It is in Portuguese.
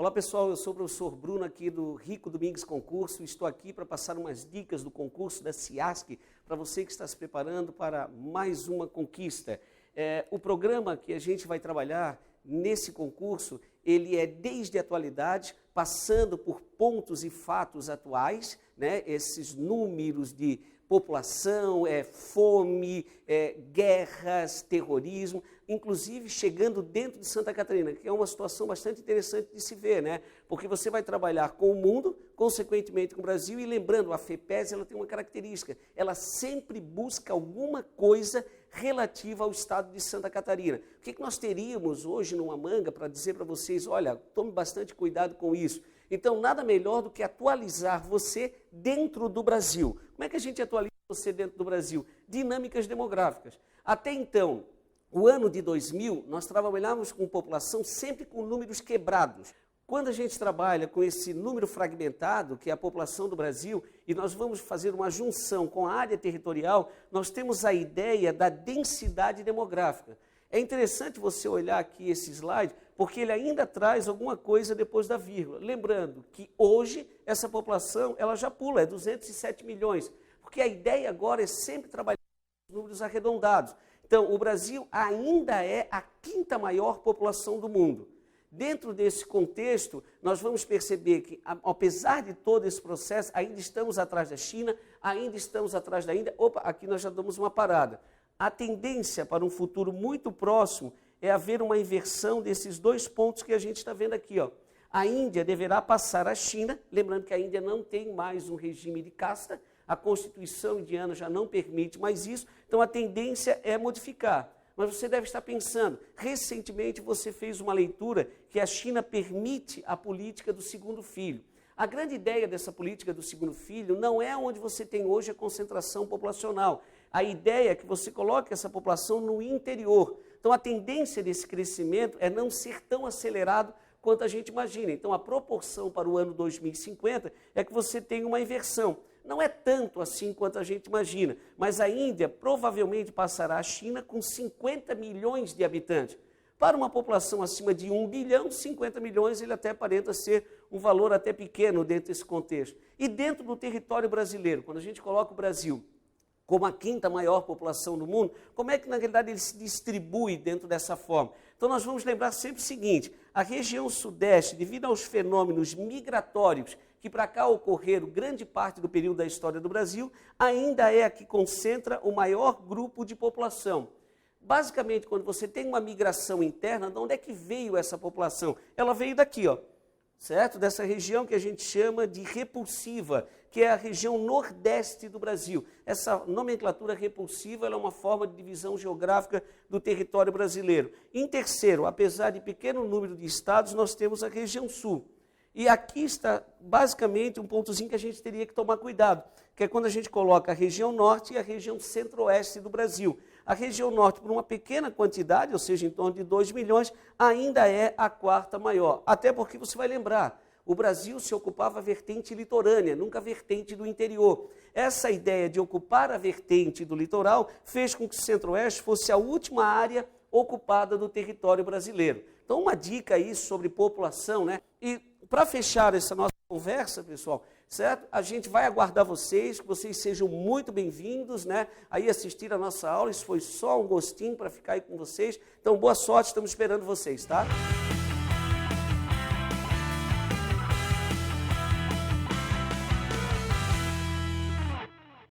Olá pessoal, eu sou o professor Bruno aqui do Rico Domingues Concurso. Estou aqui para passar umas dicas do concurso da CIASC para você que está se preparando para mais uma conquista. O programa que a gente vai trabalhar nesse concurso, ele é desde a atualidade, passando por pontos e fatos atuais, né? Esses números de população, fome, guerras, terrorismo, inclusive chegando dentro de Santa Catarina, que é uma situação bastante interessante de se ver, né? Porque você vai trabalhar com o mundo, consequentemente com o Brasil, e lembrando, a FEPES ela tem uma característica, ela sempre busca alguma coisa relativa ao estado de Santa Catarina. O que nós teríamos hoje numa manga para dizer para vocês, olha, tome bastante cuidado com isso. Então, nada melhor do que atualizar você dentro do Brasil. Como é que a gente atualiza você dentro do Brasil? Dinâmicas demográficas. Até então, o ano de 2000, nós trabalhávamos com população sempre com números quebrados. Quando a gente trabalha com esse número fragmentado, que é a população do Brasil, e nós vamos fazer uma junção com a área territorial, nós temos a ideia da densidade demográfica. É interessante você olhar aqui esse slide, porque ele ainda traz alguma coisa depois da vírgula. Lembrando que hoje essa população ela já pula, é 207 milhões, porque a ideia agora é sempre trabalhar com números arredondados. Então, o Brasil ainda é a quinta maior população do mundo. Dentro desse contexto, nós vamos perceber que, apesar de todo esse processo, ainda estamos atrás da China, ainda estamos atrás da Índia. Opa, aqui nós já damos uma parada. A tendência para um futuro muito próximo é haver uma inversão desses dois pontos que a gente está vendo aqui, ó. A Índia deverá passar a China, lembrando que a Índia não tem mais um regime de casta, a Constituição indiana já não permite mais isso, então a tendência é modificar. Mas você deve estar pensando, recentemente você fez uma leitura que a China permite a política do segundo filho. A grande ideia dessa política do segundo filho não é onde você tem hoje a concentração populacional. A ideia é que você coloque essa população no interior. Então a tendência desse crescimento é não ser tão acelerado quanto a gente imagina. Então a proporção para o ano 2050 é que você tem uma inversão. Não é tanto assim quanto a gente imagina, mas a Índia provavelmente passará a China com 50 milhões de habitantes. Para uma população acima de 1 bilhão, 50 milhões ele até aparenta ser um valor até pequeno dentro desse contexto. E dentro do território brasileiro, quando a gente coloca o Brasil como a quinta maior população do mundo, como é que na realidade ele se distribui dentro dessa forma? Então nós vamos lembrar sempre o seguinte, a região sudeste, devido aos fenômenos migratórios que para cá ocorreram grande parte do período da história do Brasil, ainda é a que concentra o maior grupo de população. Basicamente, quando você tem uma migração interna, de onde é que veio essa população? Ela veio daqui, ó, certo? Dessa região que a gente chama de repulsiva, que é a região nordeste do Brasil. Essa nomenclatura repulsiva ela é uma forma de divisão geográfica do território brasileiro. Em terceiro, apesar de pequeno número de estados, nós temos a região sul. E aqui está basicamente um pontozinho que a gente teria que tomar cuidado, que é quando a gente coloca a região norte e a região centro-oeste do Brasil. A região norte, por uma pequena quantidade, ou seja, em torno de 2 milhões, ainda é a quarta maior. Até porque você vai lembrar, o Brasil se ocupava a vertente litorânea, nunca a vertente do interior. Essa ideia de ocupar a vertente do litoral fez com que o centro-oeste fosse a última área ocupada do território brasileiro. Então, uma dica aí sobre população, né? E para fechar essa nossa conversa, pessoal, certo? A gente vai aguardar vocês, que vocês sejam muito bem-vindos, né? Aí assistir a nossa aula, isso foi só um gostinho para ficar aí com vocês. Então, boa sorte, estamos esperando vocês, tá?